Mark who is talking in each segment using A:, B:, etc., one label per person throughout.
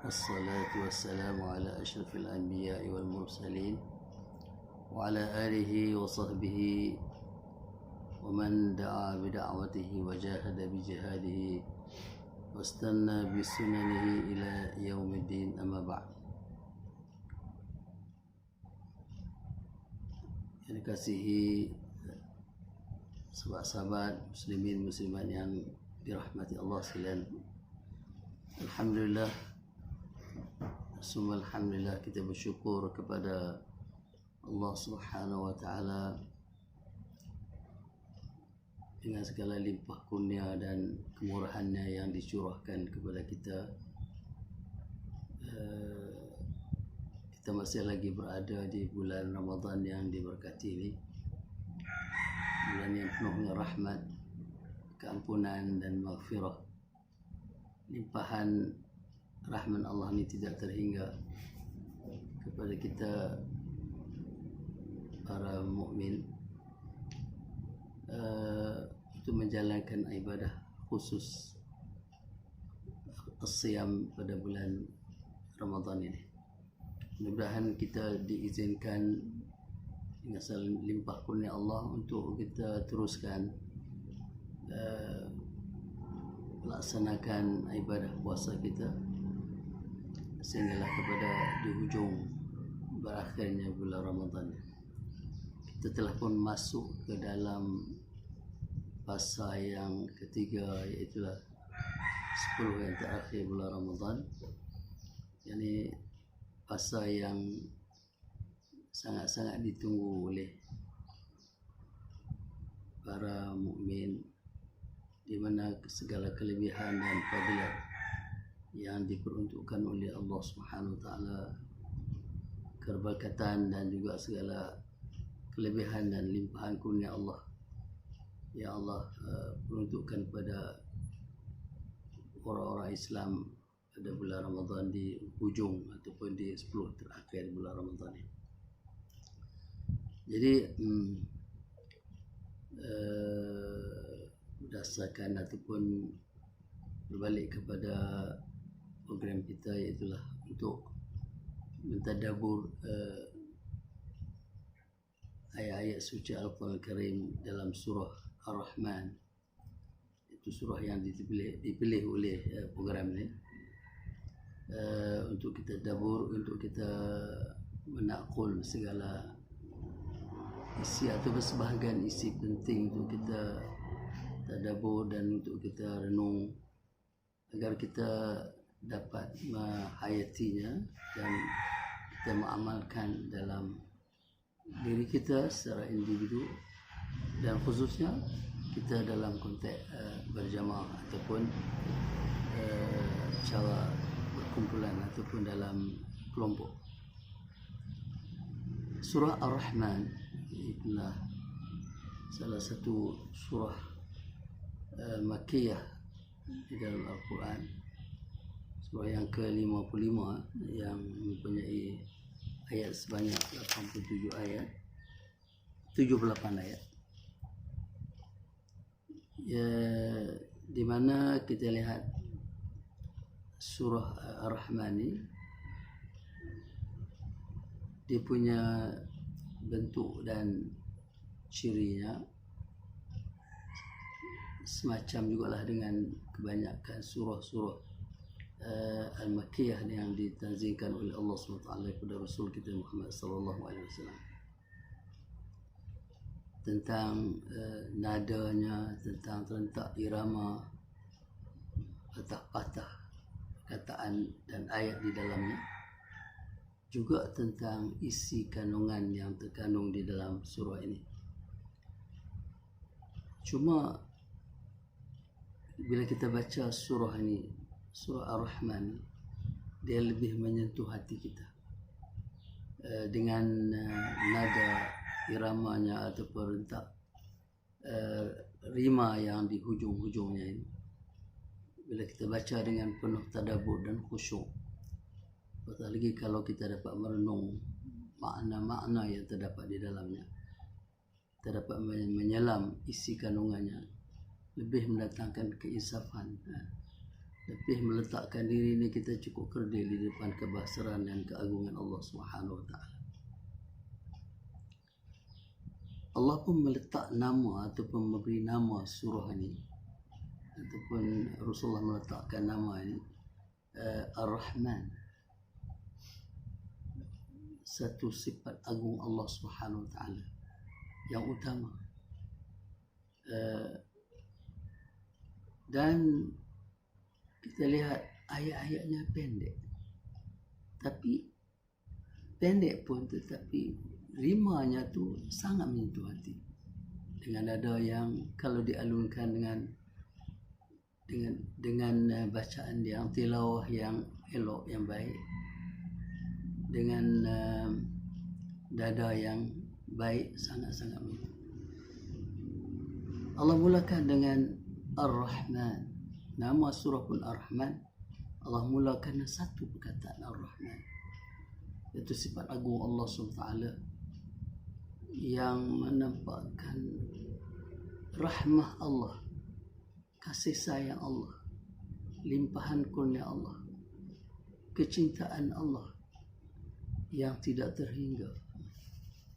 A: والصلاة والسلام على أشرف الأنبياء والمرسلين وعلى آله وصحبه ومن دعا بدعوته وجاهد بجهاده واستنى بسننه إلى يوم الدين. أما بعد. Yang dikasihi sahabat-sahabat muslimin muslimat yang dirahmati Allah sekalian, alhamdulillah, summa alhamdulillah, kita bersyukur kepada Allah Subhanahu wa taala dengan segala limpah kurnia dan kemurahannya yang dicurahkan kepada kita. Kita masih lagi berada di bulan Ramadan yang diberkati ini, bulan yang penuh dengan rahmat, keampunan dan maghfirah. Limpahan rahmat Allah ini tidak terhingga kepada kita para mukmin untuk menjalankan ibadah khusus as-siyam pada bulan Ramadan ini. Mudah-mudahan kita diizinkan dengan limpah kurnia Allah untuk kita teruskan melaksanakan ibadah puasa kita sehinggalah kepada di hujung berakhirnya bulan Ramadan. Kita telah pun masuk ke dalam fasa yang ketiga, iaitu 10 yang terakhir bulan Ramadan. Yani fasa yang sangat-sangat ditunggu oleh para mukmin, di mana segala kelebihan dan fadilat yang diperuntukkan oleh Allah Subhanahu wa taala, keberkatan dan juga segala kelebihan dan limpahan kurnia Allah yang Allah peruntukkan kepada orang-orang Islam pada bulan Ramadan di hujung ataupun di 10 terakhir bulan Ramadan ini. Jadi berdasarkan ataupun berbalik kepada program kita, iaitu untuk mentadabbur ayat-ayat suci Al-Quran Al-Karim dalam surah Ar-Rahman. Itu surah yang dipilih oleh program ini untuk kita tadabbur, untuk kita menakul segala isi atau sebahagian isi penting untuk kita tadabbur dan untuk kita renung, agar kita dapat menghayatinya dan kita mengamalkan dalam diri kita secara individu, dan khususnya kita dalam konteks berjamaah ataupun cara berkumpulan ataupun dalam kelompok. Surah Ar-Rahman itulah salah satu surah Makkiyah di dalam Al-Quran, surah yang ke-55 yang mempunyai ayat sebanyak 87 ayat, 78 ayat, ya, di mana kita lihat surah Ar-Rahman ini, dia punya bentuk dan cirinya semacam jugalah dengan kebanyakan surah-surah Al-Makkiyah yang ditanzilkan oleh Allah SWT kepada Rasul kita Muhammad SAW, tentang nadanya, tentang rentak irama, patah-patah kataan dan ayat di dalamnya, juga tentang isi kandungan yang terkandung di dalam surah ini. Cuma bila kita baca surah ini, surah Ar-Rahman, dia lebih menyentuh hati kita dengan nada iramanya ataupun rentak rima yang di hujung-hujungnya ini. Bila kita baca dengan penuh tadabbur dan khusyuk, apatah lagi kalau kita dapat merenung makna-makna yang terdapat di dalamnya, kita dapat menyelam isi kandungannya, lebih mendatangkan keinsafan Tapi meletakkan diri ini kita cukup kerdil di depan kebesaran dan keagungan Allah Subhanahu Wa Taala. Allah pun meletak nama ataupun memberi nama surah ini, ataupun Rasulullah meletakkan nama ini Ar-Rahman, satu sifat agung Allah Subhanahu Wa Taala yang utama. Dan kita lihat ayat-ayatnya pendek, tapi pendek pun tetapi rimanya tu sangat menyentuh hati. Dengan ada yang kalau dialunkan dengan bacaan yang tilawah yang elok, yang baik, dengan dada yang baik, sangat-sangat menyentuh. Allah mulakan dengan Ar-Rahman. Nama surah pun Ar-Rahman. Allah mulakan satu perkataan Ar-Rahman, iaitu sifat agung Allah SWT yang menampakkan rahmah Allah, kasih sayang Allah, limpahan kurnia Allah, kecintaan Allah yang tidak terhingga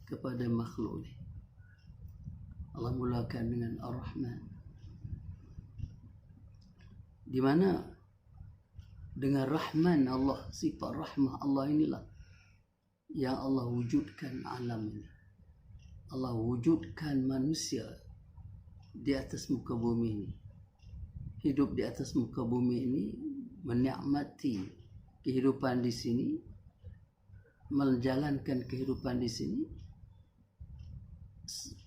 A: kepada makhluk ini. Allah mulakan dengan Ar-Rahman, di mana dengan Rahman Allah, sifat rahmah Allah inilah yang Allah wujudkan alam ini. Allah wujudkan manusia di atas muka bumi ini, hidup di atas muka bumi ini, menikmati kehidupan di sini, menjalankan kehidupan di sini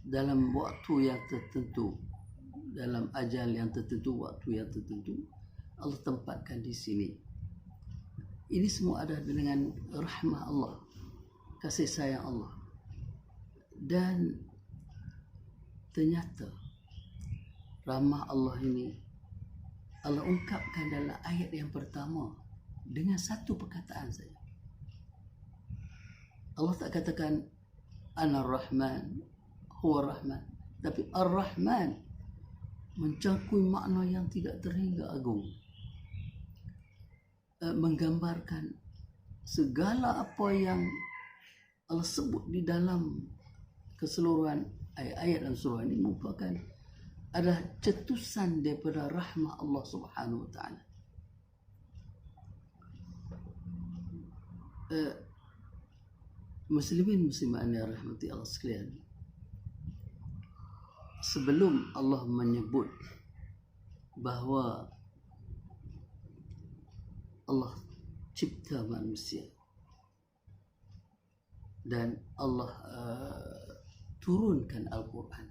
A: dalam waktu yang tertentu, dalam ajal yang tertentu, waktu yang tertentu. Allah tempatkan di sini. Ini semua ada dengan rahmah Allah, kasih sayang Allah. Dan ternyata rahmah Allah ini Allah ungkapkan dalam ayat yang pertama dengan satu perkataan saja. Allah tak katakan Ana Rahman, Huwa Rahman, tapi Ar-Rahman mencangkui makna yang tidak terhingga agung, menggambarkan segala apa yang Allah sebut di dalam keseluruhan ayat-ayat dalam surah ini merupakan adalah cetusan daripada rahmah Allah Subhanahu Wa Taala. Muslimin muslimat yang rahmati Allah sekalian, sebelum Allah menyebut bahawa Allah cipta manusia dan Allah turunkan Al-Quran,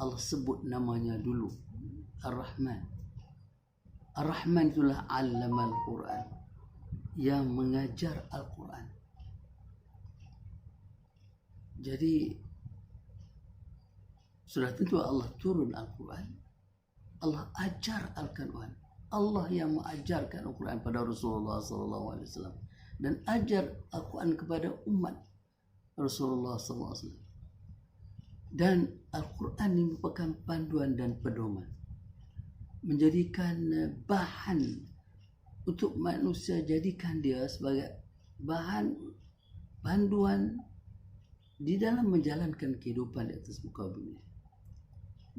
A: Allah sebut namanya dulu Ar-Rahman. Ar-Rahman itulah Allama Al-Quran, yang mengajar Al-Quran. Jadi sudah tentu Allah turun Al-Quran, Allah ajar Al-Quran, Allah yang mengajarkan Al-Quran pada Rasulullah SAW dan ajar Al-Quran kepada umat Rasulullah SAW. Dan Al-Quran ini merupakan panduan dan pedoman, menjadikan bahan untuk manusia, jadikan dia sebagai bahan panduan di dalam menjalankan kehidupan di atas muka bumi.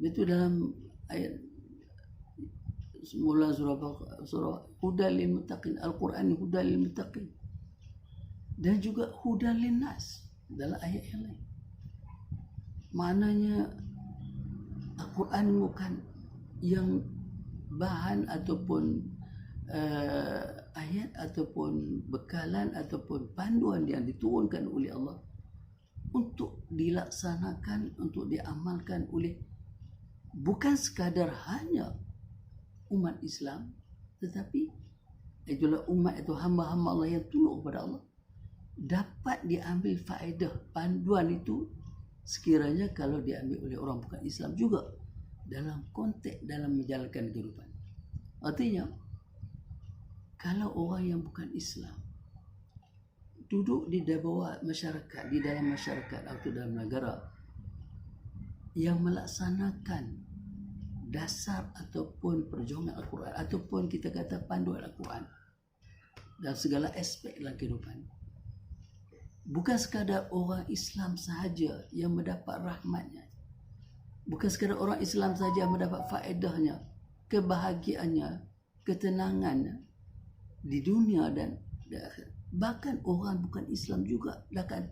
A: Itu dalam ayat semula surah Hudal lil Muttaqin, Al-Quran Hudal lil Muttaqin, dan juga Hudal lin Nas dalam ayat yang lain. Maknanya Al-Quran bukan yang bahan ataupun ayat ataupun bekalan ataupun panduan yang diturunkan oleh Allah untuk dilaksanakan, untuk diamalkan oleh bukan sekadar hanya umat Islam, tetapi itulah umat itu hamba-hamba Allah yang tunduk kepada Allah, dapat diambil faedah panduan itu sekiranya kalau diambil oleh orang bukan Islam juga dalam konteks dalam menjalankan kehidupan. Artinya kalau orang yang bukan Islam duduk di bawah masyarakat, di dalam masyarakat atau dalam negara yang melaksanakan dasar ataupun perjuangan Al-Quran, ataupun kita kata panduan Al-Quran dalam segala aspek dalam kehidupan. Bukan sekadar orang Islam sahaja yang mendapat rahmatnya, bukan sekadar orang Islam sahaja yang mendapat faedahnya, kebahagiaannya, ketenangannya di dunia dan di akhirat. Bahkan orang bukan Islam juga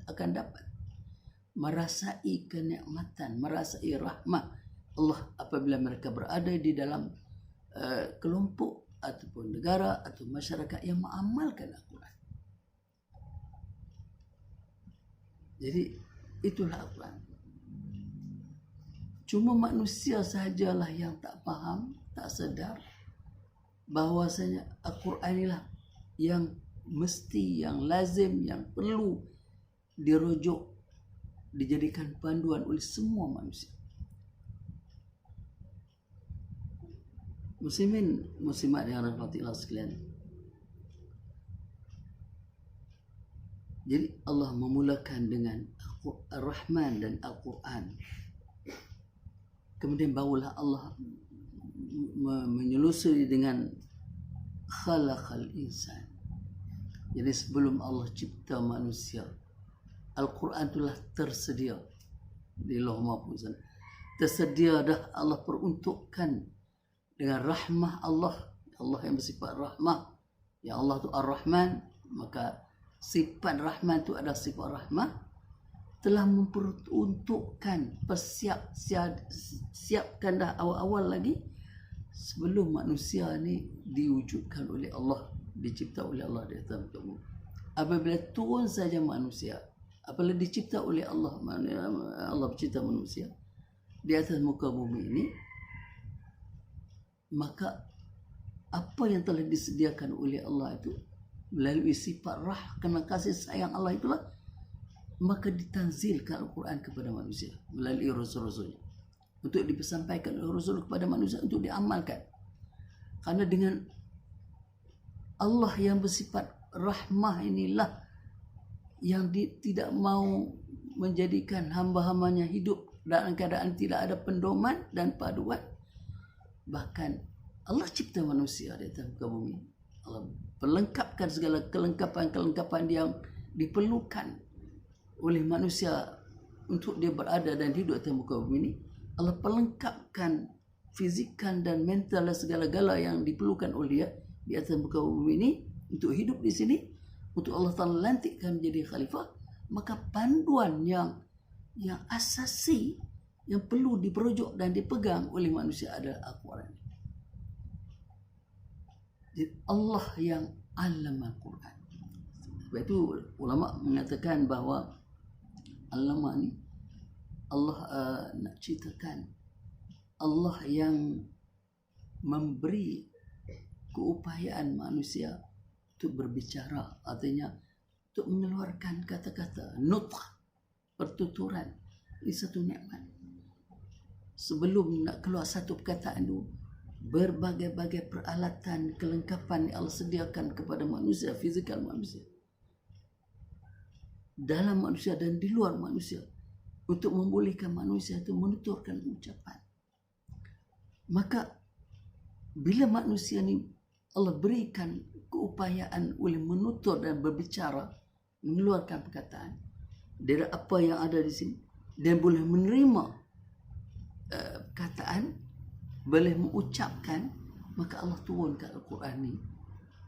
A: akan dapat merasai kenikmatan, merasai rahmat Allah apabila mereka berada di dalam kelompok ataupun negara atau masyarakat yang mengamalkan Al-Quran. Jadi itulah Al-Quran. Cuma manusia sahajalah yang tak faham, tak sedar bahawasanya Al-Quran inilah yang mesti, yang lazim, yang perlu dirujuk, dijadikan panduan oleh semua manusia. Muslimin, muslimat yang rahmati Allah sekalian. Jadi Allah memulakan dengan Ar-Rahman dan Al-Quran. Kemudian barulah Allah menyelusuri dengan khalaqal insan. Jadi sebelum Allah cipta manusia, Al-Quran itulah tersedia di Lauh Mahfuz. Tersedia dah, Allah peruntukkan dengan rahmah Allah. Allah yang bersifat rahmah, yang Allah tu Ar-Rahman, maka sifat Rahman tu adalah sifat rahmah, telah memperuntukkan, siapkan dah awal-awal lagi sebelum manusia ni diwujudkan oleh Allah, dicipta oleh Allah di atas muka bumi. Apabila turun saja manusia, apabila dicipta oleh Allah, Allah mencipta manusia di atas muka bumi ini, maka apa yang telah disediakan oleh Allah itu melalui sifat kerana kasih sayang Allah itulah, maka ditanzilkan Al-Quran kepada manusia melalui rasul-rasulnya, untuk disampaikan oleh Rasul kepada manusia untuk diamalkan. Karena dengan Allah yang bersifat rahmah inilah yang tidak mau menjadikan hamba-hambanya hidup dalam keadaan tidak ada pendoman dan paduan. Bahkan Allah cipta manusia di atas muka bumi. Allah perlengkapkan segala kelengkapan-kelengkapan yang diperlukan oleh manusia untuk dia berada dan hidup di atas muka bumi ini. Allah perlengkapkan fizikan dan mental dan segala-gala yang diperlukan oleh dia di atas muka bumi ini untuk hidup di sini, untuk Allah Ta'ala lantikkan menjadi khalifah. Maka panduan yang asasi yang perlu diperujuk dan dipegang oleh manusia adalah Al-Quran. Jadi Allah yang alam Al-Quran. Sebab itu ulama mengatakan bahawa alama ni Allah nak ceritakan Allah yang memberi keupayaan manusia untuk berbicara, artinya untuk mengeluarkan kata-kata, nutq, pertuturan. Ini satu nikmat. Sebelum nak keluar satu perkataan itu, berbagai-bagai peralatan, kelengkapan yang Allah sediakan kepada manusia, fizikal manusia, dalam manusia dan di luar manusia, untuk membolehkan manusia itu menuturkan ucapan. Maka bila manusia ni Allah berikan keupayaan oleh menutur dan berbicara, mengeluarkan perkataan dari apa yang ada di sini, dan boleh menerima perkataan, boleh mengucapkan, maka Allah turunkan Al-Quran ni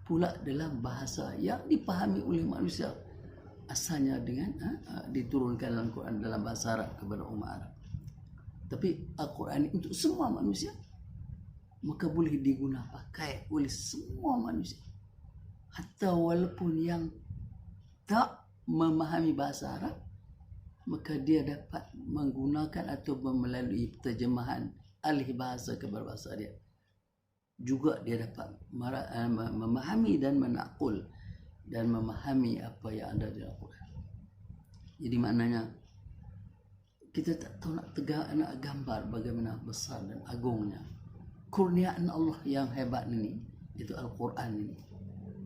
A: pula dalam bahasa yang dipahami oleh manusia. Asalnya dengan diturunkan dalam Quran dalam bahasa Arab kepada umat Arab. Tapi Al-Quran ini untuk semua manusia, maka boleh digunakan pakai oleh semua manusia. Hatta walaupun yang tak memahami bahasa Arab, maka dia dapat menggunakan atau melalui terjemahan alih bahasa kepada bahasa dia. Juga dia dapat memahami dan menakul dan memahami apa yang ada di Al-Quran. Jadi maknanya kita tak tahu nak gambar bagaimana besar dan agungnya kurniaan Allah yang hebat ini, itu Al-Quran ini.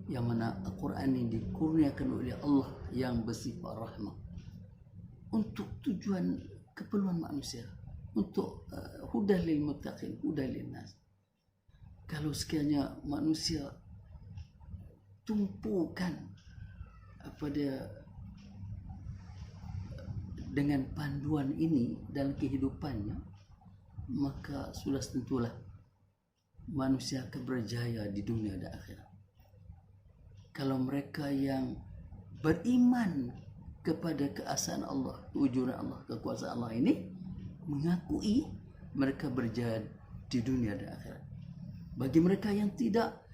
A: Yang mana Al-Quran ini dikurniakan oleh Allah yang bersifat rahmah untuk tujuan keperluan manusia. untuk hudan lil muttaqin, hudan lin nas. Kalau sekiranya manusia tumpukan apa dia dengan panduan ini dalam kehidupannya, maka sudah tentulah manusia akan berjaya di dunia dan akhirat. Kalau mereka yang beriman kepada keesaan Allah, kewujudan Allah, kekuasaan Allah ini, mengakui mereka berjaya di dunia dan akhirat. Bagi mereka yang tidak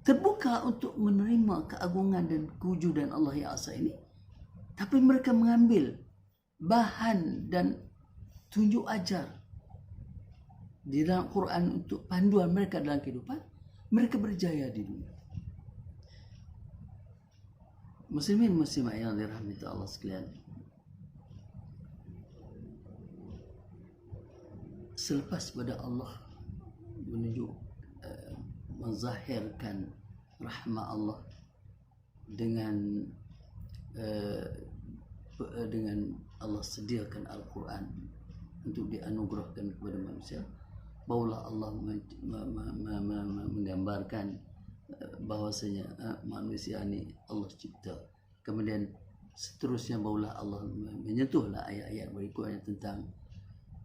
A: terbuka untuk menerima keagungan dan kewujudan Allah yang asa ini, tapi mereka mengambil bahan dan tunjuk ajar di dalam Quran untuk panduan mereka dalam kehidupan, mereka berjaya di dunia. Muslimin muslimat yang dirahmati Allah sekalian, selepas pada Allah menunjuk menzahirkan rahmat Allah dengan Allah sediakan Al-Quran untuk dianugerahkan kepada manusia, barulah Allah menggambarkan bahwasanya manusia ni Allah cipta. Kemudian seterusnya barulah Allah menyentuhlah ayat-ayat berikutnya tentang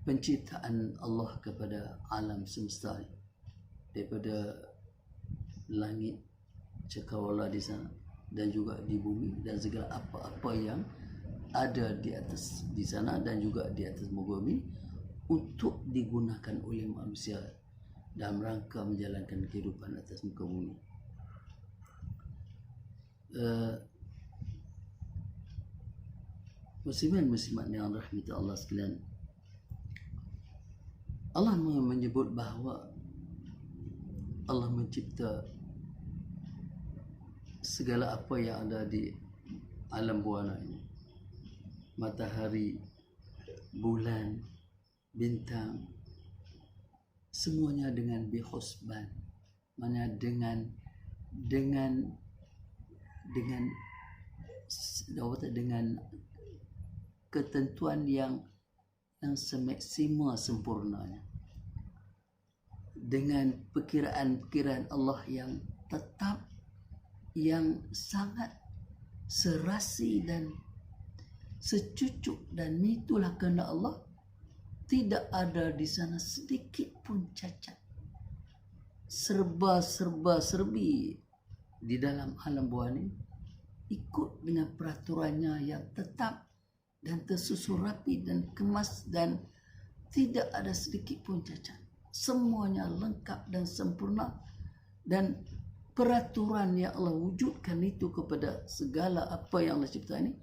A: penciptaan Allah kepada alam semesta ni, daripada langit cakrawala di sana dan juga di bumi dan segala apa-apa yang ada di atas di sana dan juga di atas muka bumi untuk digunakan oleh manusia dalam rangka menjalankan kehidupan atas muka bumi. Muslimin muslimat yang rahmati Allah sekalian, Allah menyebut bahawa Allah mencipta segala apa yang ada di alam buana ini, matahari, bulan, bintang, semuanya dengan bihusban, mana dengan ketentuan yang semaksima sempurnanya, dengan perkiraan Allah yang tetap, yang sangat serasi dan secucuk, dan itulah kehendak Allah. Tidak ada di sana sedikit pun cacat, serba-serbi di dalam alam bawah ini ikut dengan peraturannya yang tetap dan tersusun rapi dan kemas, dan tidak ada sedikit pun cacat. Semuanya lengkap dan sempurna, dan peraturan yang Allah wujudkan itu kepada segala apa yang Allah cipta ini,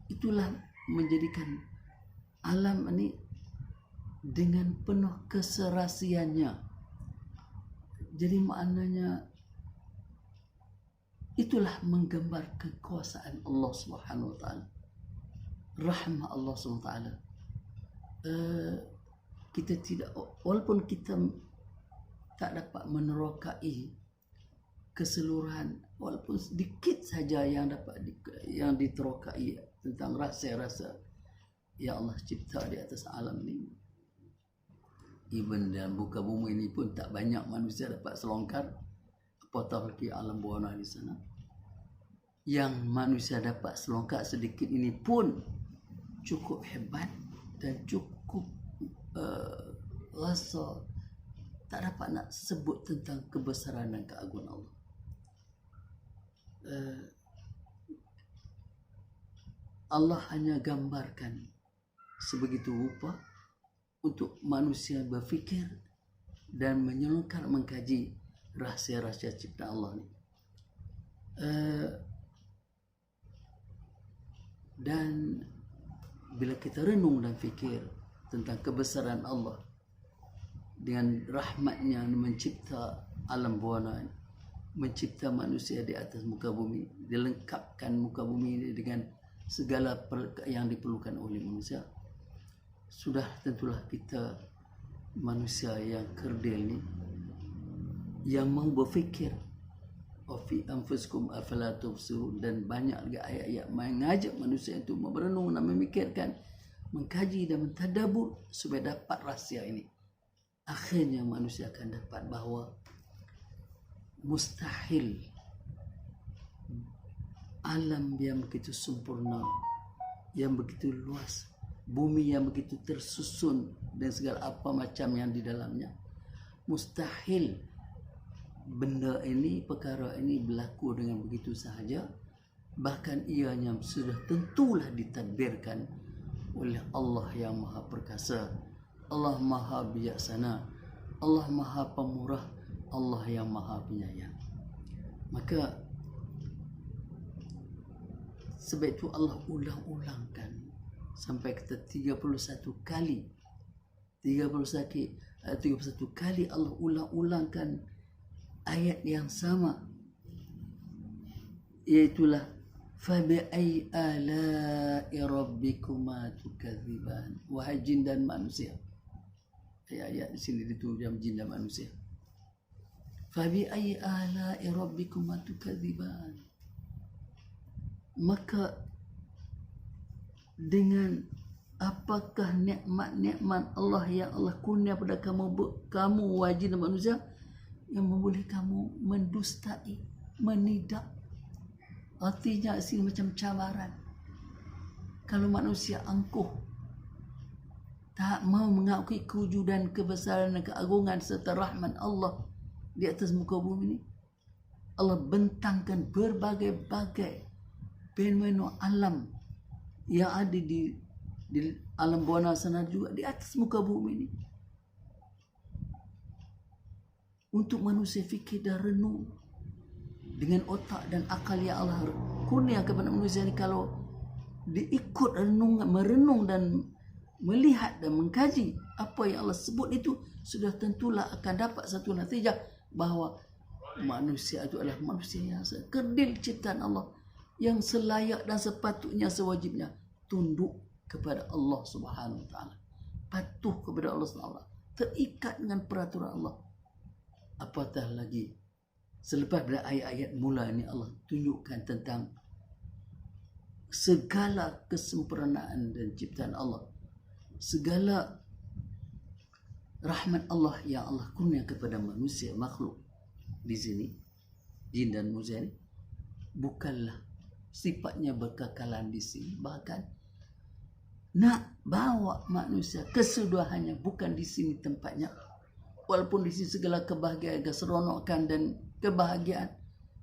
A: itulah menjadikan alam ini dengan penuh keserasiannya. Jadi maknanya itulah menggambar kekuasaan Allah Subhanahu wa taala, rahmat Allah Subhanahu wa taala. Kita tidak, walaupun kita tak dapat menerokai keseluruhan, walaupun sedikit saja yang dapat yang diterokai tentang rasa-rasa yang Allah cipta di atas alam ini. Even dalam buka bumi ini pun tak banyak manusia dapat selongkar, apatah lagi alam bawah di sana. Yang manusia dapat selongkar sedikit ini pun cukup hebat dan cukup rasa tak dapat nak sebut tentang kebesaran dan keagungan Allah. Allah hanya gambarkan sebegitu rupa untuk manusia berfikir dan menyelongkar mengkaji rahsia-rahsia ciptaan Allah ni. Dan bila kita renung dan fikir tentang kebesaran Allah dengan rahmatnya mencipta alam bawah, mencipta manusia di atas muka bumi, dilengkapkan muka bumi ini dengan segala yang diperlukan oleh manusia, sudah tentulah kita manusia yang kerdil ni, yang mahu berfikir, wa fi anfusikum afala tubsirun, dan banyak lagi ayat-ayat mengajak manusia itu merenung dan memikirkan mengkaji dan mentadabur supaya dapat rahsia ini. Akhirnya manusia akan dapat bahawa mustahil alam yang begitu sempurna, yang begitu luas, bumi yang begitu tersusun dan segala apa macam yang di dalamnya, mustahil benda ini, perkara ini berlaku dengan begitu sahaja. Bahkan ianya sudah tentulah ditadbirkan oleh Allah yang Maha Perkasa, Allah Maha Bijaksana, Allah Maha Pemurah, Allah yang Maha Penyayang. Maka sebab itu Allah ulang-ulangkan sampai kata 31 kali. 31 kali Allah ulang-ulangkan ayat yang sama, iaitulah fabi'ai ala'i rabbikuma tukadziban. Wahai jin dan manusia. Ayat di sini ditulis jin dan manusia. Fabi'ai ala'i rabbikuma tukadziban. Maka dengan apakah nikmat-nikmat Allah yang Allah kurnia pada kamu wahai jin dan manusia, yang memboleh kamu mendustai, menidak. Artinya sini macam cabaran. Kalau manusia angkuh, tak mau mengakui kewujudan, kebesaran dan keagungan serta rahmat Allah di atas muka bumi ini, Allah bentangkan berbagai-bagai fenomena alam yang ada di alam bawah sana juga di atas muka bumi ini, untuk manusia fikir dan renung dengan otak dan akal yang Allah kurnia kepada manusia ini. Kalau diikut merenung dan melihat dan mengkaji apa yang Allah sebut itu, sudah tentulah akan dapat satu natijah bahawa manusia itu adalah manusia yang kerdil ciptaan Allah, yang selayak dan sepatutnya sewajibnya tunduk kepada Allah Subhanahu Wa Taala, patuh kepada Allah Subhanahu Wa Taala, terikat dengan peraturan Allah. Apatah lagi selepas pada ayat-ayat mula ini Allah tunjukkan tentang segala kesempurnaan dan ciptaan Allah, segala rahmat Allah yang Allah kurnia kepada manusia, makhluk di sini, jin dan manusia ini bukanlah sifatnya berkekalan di sini, bahkan nak bawa manusia kesudahannya bukan di sini tempatnya. Walaupun di sini segala kebahagiaan, keseronokan dan kebahagiaan,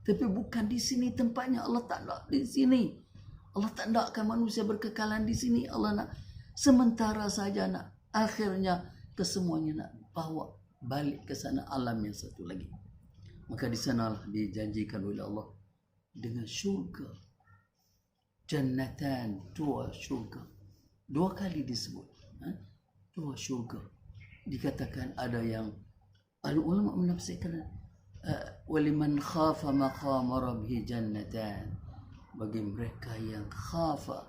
A: tapi bukan di sini tempatnya. Allah tak nak di sini. Allah tak nakkan manusia berkekalan di sini. Allah nak sementara saja, nak akhirnya kesemuanya nak bawa balik ke sana, alam yang satu lagi. Maka di sanalah dijanjikan oleh Allah dengan syurga, jannatan, dua syurga, dua kali disebut, dua syurga. Dikatakan ada yang ulama menafsirkan waliman khafa maqama rabbih jannatan, bagi mereka yang khafa,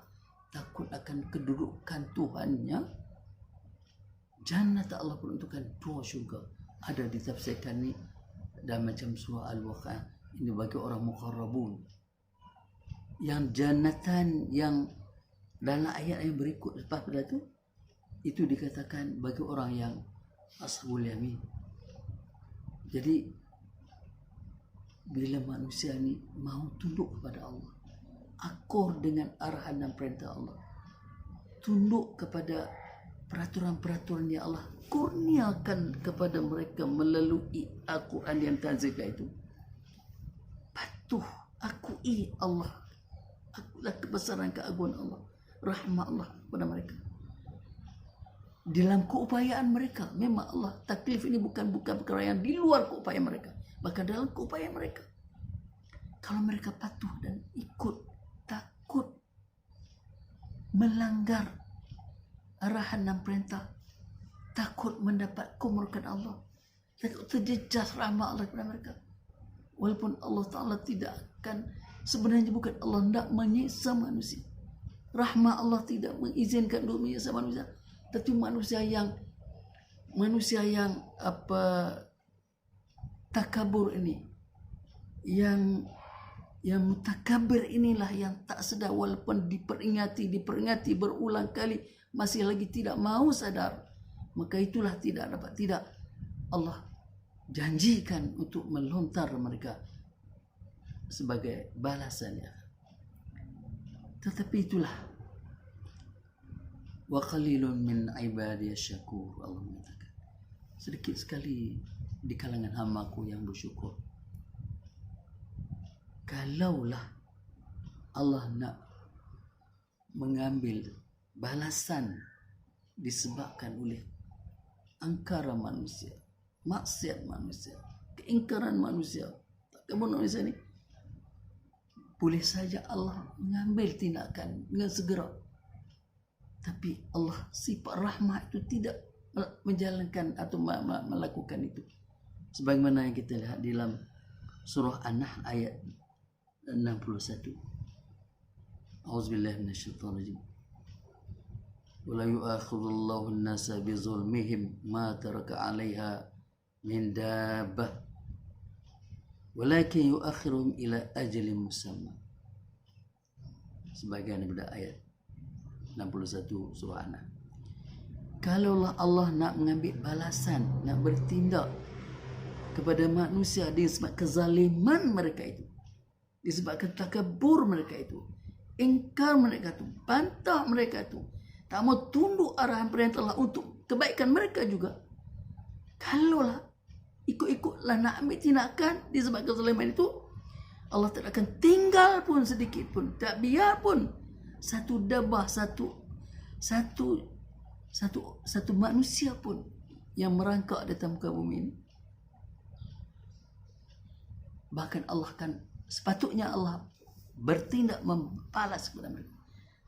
A: takut akan kedudukan Tuhannya, jannat Allah peruntukkan dua syurga. Ada ditafsirkan ni dan macam surah Al-Waqiah, ini bagi orang muqarrabun. Yang jannatan yang dalam ayat yang berikut lepas pada itu dikatakan bagi orang yang ashabul yamin. Jadi bila manusia ni mau tunduk kepada Allah, akur dengan arahan dan perintah Allah, tunduk kepada peraturan-peraturan yang Allah kurniakan kepada mereka melalui Al-Quran yang tanzilkan itu, patuh, akui Allah, akulah kebesaran keagungan Allah, rahmat Allah kepada mereka. Dalam keupayaan mereka, memang Allah taklif ini bukan perkara yang di luar keupayaan mereka, bahkan dalam keupayaan mereka. Kalau mereka patuh dan ikut, takut melanggar arahan dan perintah, takut mendapat kemurkaan Allah, takut terjejas rahmat Allah kepada mereka. Walaupun Allah Ta'ala tidak akan, sebenarnya bukan Allah tidak menyiksa manusia, rahmat Allah tidak mengizinkan untuk menyiksa manusia, tapi manusia yang takabur ini, yang mutakabir inilah yang tak sedar, walaupun diperingati berulang kali masih lagi tidak mau sadar, maka itulah tidak Allah janjikan untuk melontar mereka sebagai balasannya. Tetapi itulah, wa qalilun min ibadiyasy syakur, Allah mengatakan, sedikit sekali di kalangan hamba-Ku yang bersyukur. Kalaulah Allah nak mengambil balasan disebabkan oleh angkara manusia, maksiat manusia, keingkaran manusia, takabur manusia ni, boleh saja Allah mengambil tindakan dengan segera. Tapi Allah sifat rahmat itu tidak menjalankan atau melakukan itu. Sebagaimana yang kita lihat di dalam surah An-Nahl ayat 61. A'udzubillahi minasyaitonir rajim. Wala yu'akhidullahu an-nasa bizulmihim ma taraka 'alaiha min dabbah walakin yu'akhiruhum ila ajalin musamma. Sebagian daripada ayat 61 surah An-Nahl. Kalaulah Allah nak mengambil balasan, nak bertindak kepada manusia disebabkan kezaliman mereka itu, disebabkan takabur mereka itu, ingkar mereka itu, bantah mereka itu, tak mau tunduk arahan perintah Allah untuk kebaikan mereka juga. Kalaulah ikut-ikutlah nak ambil tindakan disebabkan kezaliman itu, Allah tak akan tinggal pun sedikit pun, tak biar pun satu dabah, satu manusia pun yang merangkak di atas muka bumi ini. Bahkan Allah kan sepatutnya Allah bertindak membalas kepada mereka.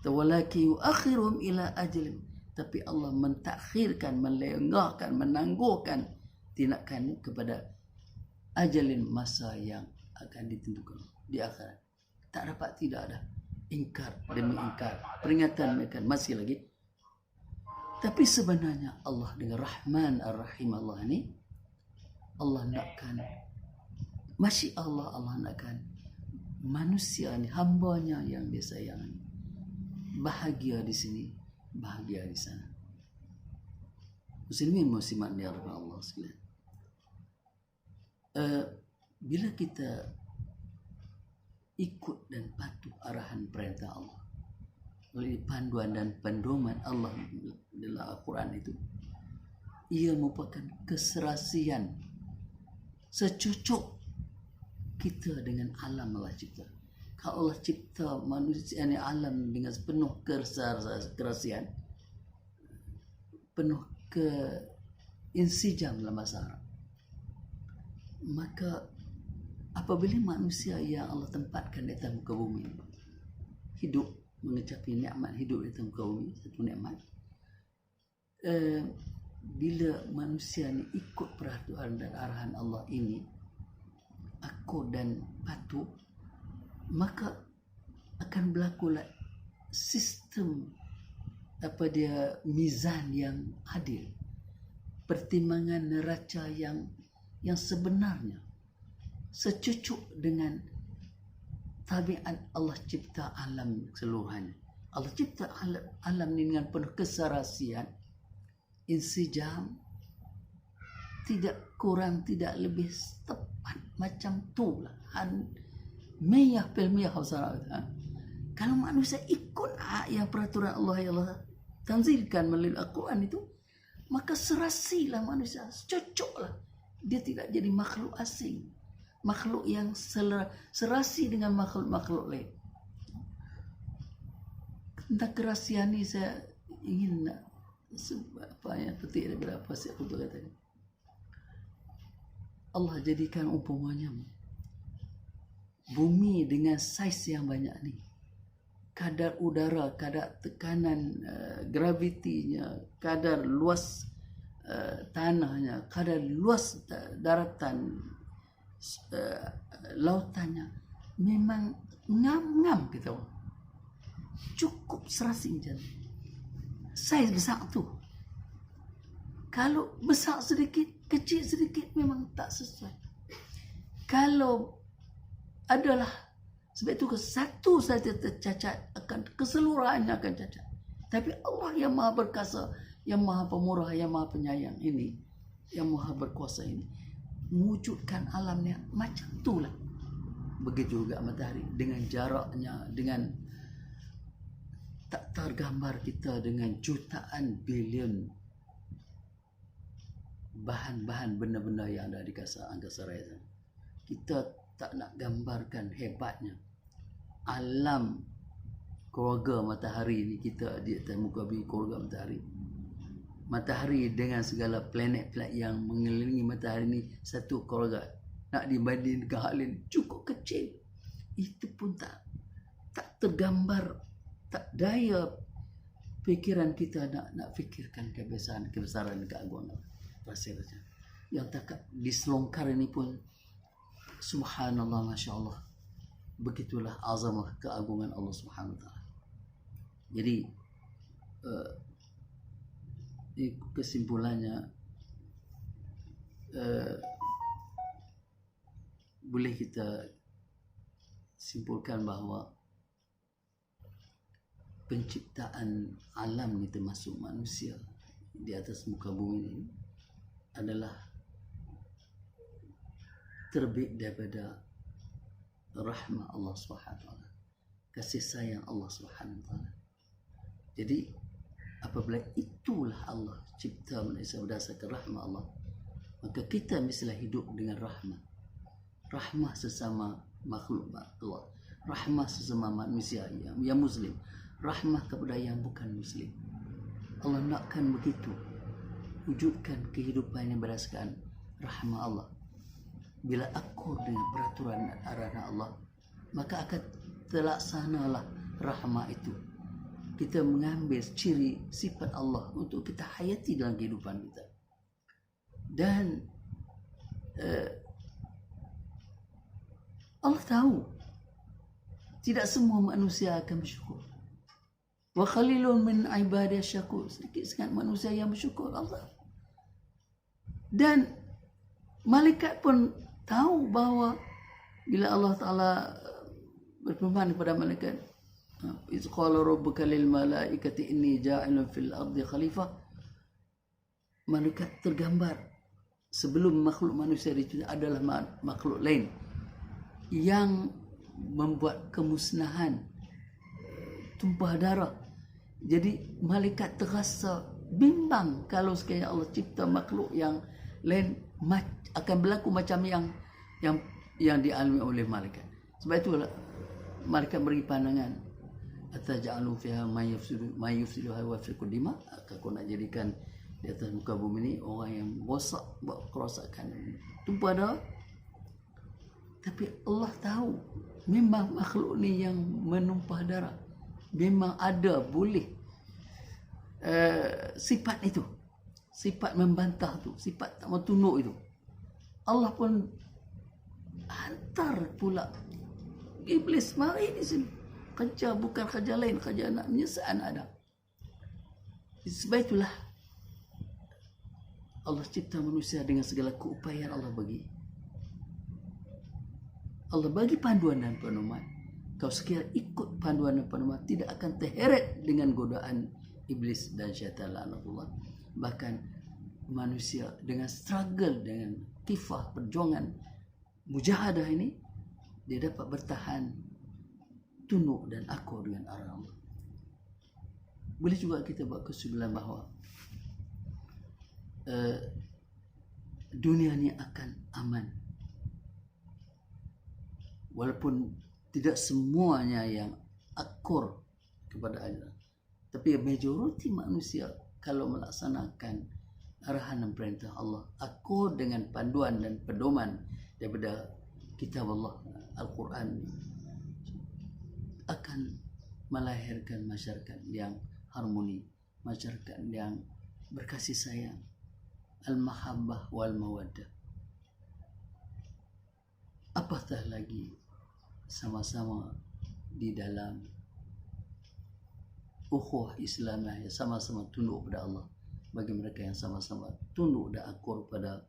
A: Walaki yuakhiruhum ila ajalin, tapi Allah mentakhirkan, melengahkan, menangguhkan tindakan kepada ajalin, masa yang akan ditentukan di akhirat. Tak dapat tidak ada ingkar demi ingkar, peringatan mereka masih lagi. Tapi sebenarnya Allah dengan Rahman Ar-Rahim Allah ni, Allah nakkan, masya Allah, Allah nakkan manusia ni, hambanya yang dia sayangi, bahagia di sini, bahagia di sana. Muslimin muslimat ya Rabbal Allah sekalian. Bila kita ikut dan patuh arahan perintah Allah oleh panduan dan pedoman Allah dalam Al-Quran itu, ia merupakan keserasian secucuk kita dengan alam Allah cipta. Kalau Allah cipta manusia ni, alam dengan penuh kerasian, penuh insijam dalam bahasa Arab, maka apabila manusia yang Allah tempatkan di atas muka bumi hidup, mengecapi nikmat hidup di atas muka bumi, satu nikmat, bila manusia ni ikut peraturan dan arahan Allah ini, aku dan patuh, maka akan berlakulah sistem mizan yang adil, pertimbangan neraca yang sebenarnya, secucuk dengan tabiat Allah cipta alam keseluruhannya. Allah cipta alam ini dengan penuh keserasian, insijam, tidak kurang, tidak lebih, tepat macam tu lah. Miyah pel miyah. Kalau manusia ikut yang peraturan Allah yang Allah tanzilkan melalui Al-Quran itu, maka serasilah manusia, cocoklah. Dia tidak jadi makhluk asing, makhluk yang serasi dengan makhluk-makhluk lain. Tentang kerasian ni saya ingin nak petik daripada apa saya aku kata ni. Allah jadikan umpamanya bumi dengan saiz yang banyak ni, kadar udara, kadar tekanan gravitinya, kadar luas tanahnya, kadar luas daratan lautannya, memang ngam-ngam kita. Cukup serasi macam ni. Saiz besar tu. Kalau besar sedikit, kecil sedikit, memang tak sesuai. Kalau adalah, sebab itu satu saja tercacat, akan keseluruhannya akan cacat. Tapi Allah yang maha berkasa, yang maha pemurah, yang maha penyayang ini, yang maha berkuasa ini, mewujudkan alamnya macam itulah. Begitu juga matahari, dengan jaraknya, dengan tak tergambar kita dengan jutaan bilion bahan-bahan benda-benda yang ada di angkasa raya. Kita tak nak gambarkan hebatnya alam keluarga matahari ni, kita di atas muka bumi keluarga matahari. Matahari dengan segala planet-planet yang mengelilingi matahari ni satu keluarga. Nak dibandingkan hal lain cukup kecil. Itu pun tak tergambar, tak daya fikiran kita nak fikirkan kebesaran keagungan rasanya. Yang tak diselongkar ini pun subhanallah, masya Allah. Begitulah azamah keagungan Allah Subhanahu wa taala. Jadi kesimpulannya, boleh kita simpulkan bahawa penciptaan alam ni, termasuk manusia di atas muka bumi ini, adalah terbit daripada rahmat Allah Subhanahu wa taala, kasih sayang Allah Subhanahu wa taala. Jadi apabila itulah Allah cipta manusia berdasarkan rahmat Allah, maka kita mestilah hidup dengan rahmat. Rahmat sesama makhluk Allah, rahmat sesama manusia yang muslim, rahmat kepada yang bukan muslim. Allah nakkan begitu, wujudkan kehidupan yang berdasarkan rahmat Allah. Bila akur dengan peraturan dan arahan Allah, maka akan terlaksanalah rahmat itu. Kita mengambil ciri sifat Allah untuk kita hayati dalam kehidupan kita. Dan Allah tahu tidak semua manusia akan bersyukur. Wa khalilun min ibadiy syakur. Sedikit sangat manusia yang bersyukur Allah. Dan malaikat pun tahu bahawa bila Allah Ta'ala berfirman kepada malaikat, iz qala rabbuka lil malaikati inni ja'ilun fil ardi khalifah, malaikat tergambar sebelum makhluk manusia itu adalah makhluk lain yang membuat kemusnahan, tumpah darah. Jadi malaikat terasa bimbang kalau sekiranya Allah cipta makhluk yang lain akan berlaku macam yang dialami oleh malaikat. Sebab itulah malaikat beri pandangan, ataj'alu fiha may yufsidu wa yasfiku dima. Aku nak jadikan di atas muka bumi ni orang yang rosak, buat kerosakan, tumpah darah. Tapi Allah tahu memang makhluk ni yang menumpah darah, memang ada boleh sifat itu, sifat membantah tu, sifat tak mau tunduk itu. Allah pun hantar pula iblis mari di sini. Kerja bukan kerja lain, kerja nak menyesatkan Adam. Sebab itulah Allah cipta manusia dengan segala keupayaan Allah bagi. Allah bagi panduan dan pedoman. Kau sekiranya ikut panduan dan pedoman, tidak akan terheret dengan godaan iblis dan syaitan laknatullah. Bahkan manusia dengan struggle, dengan kifah, perjuangan, mujahadah ini, dia dapat bertahan, tunduk dan akur dengan arah Allah. Boleh juga kita buat kesimpulan bahawa dunia ni akan aman, walaupun tidak semuanya yang akur kepada Allah, tapi majoriti manusia kalau melaksanakan arahan dan perintah Allah, akur dengan panduan dan pedoman daripada kitab Allah Al-Quran, akan melahirkan masyarakat yang harmoni, masyarakat yang berkasih sayang, al-mahabbah wal mawaddah. Apatah lagi sama-sama di dalam ukhuwah Islamiyah, yang sama-sama tunduk pada Allah. Bagi mereka yang sama-sama tunduk dan akur pada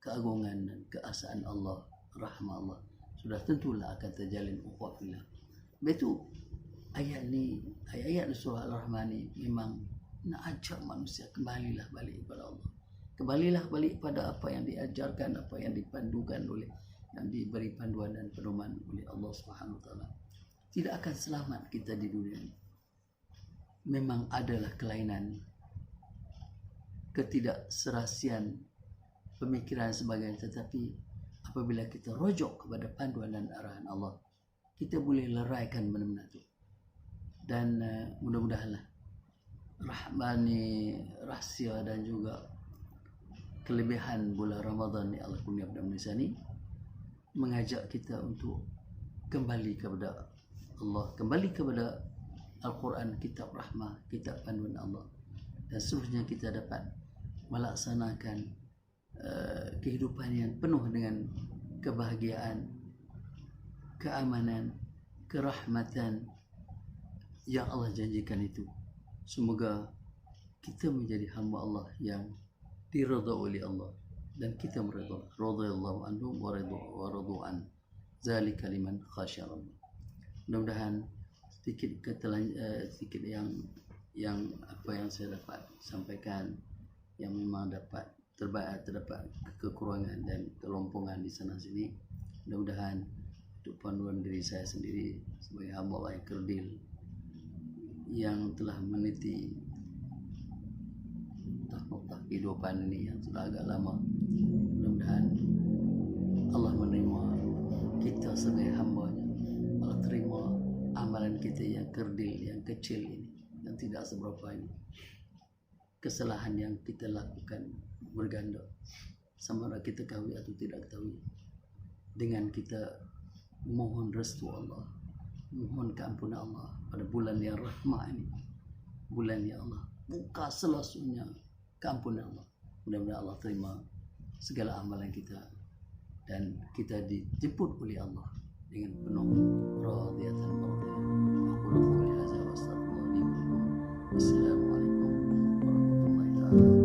A: keagungan dan keesaan Allah, rahmat Allah, sudah tentulah akan terjalin ukhuwah fillah. Betul ayat ni, ayat-ayat surah Al-Rahman ni memang nak ajak manusia kembalilah balik kepada Allah. Kembalilah balik pada apa yang diajarkan, apa yang dipandukan oleh, yang diberi panduan dan pedoman oleh Allah Subhanahu Wa Taala. Tidak akan selamat kita di dunia ini. Memang adalah kelainan, ketidakserasian pemikiran sebagainya, tetapi apabila kita rojok kepada panduan dan arahan Allah, kita boleh leraikan benda-benda itu. Dan mudah-mudahanlah rahmani, rahsia dan juga kelebihan bulan Ramadan ni Allah kurnia pada Malaysia ni mengajak kita untuk kembali kepada Allah, kembali kepada Al-Quran, kitab rahmah, kitab panduan Allah, dan seterusnya kita dapat melaksanakan kehidupan yang penuh dengan kebahagiaan, keamanan, kerahmatan yang Allah janjikan itu. Semoga kita menjadi hamba Allah yang diridha oleh Allah dan kita meridha. Radhiyallahu anhum wa radu an. Zalika liman khasyya rabbah. Mudah-mudahan sedikit yang apa yang saya dapat sampaikan yang memang dapat terdapat kekurangan dan kelompongan di sana sini. Mudah-mudahan untuk panduan diri saya sendiri sebagai hamba Allah yang kerdil yang telah meniti tahta kehidupan ini yang sudah agak lama. Mudah-mudahan Allah menerima kita sebagai hamba-Nya. Allah terima amalan kita yang kerdil, yang kecil ini, yang tidak seberapa ini. Kesalahan yang kita lakukan berganda, sama ada kita ketahui atau tidak ketahui. Dengan kita mohon restu Allah, mohon keampunan Allah pada bulan yang rahmah ini, bulan yang Allah buka seluruhnya keampunan Allah. Mudah-mudahan Allah terima segala amalan kita dan kita dijemput oleh Allah dengan penuh radiyatan mardiyah. Aku qul hadza wa astaghfirullahi wa lakum. Assalamualaikum warahmatullahi wabarakatuh.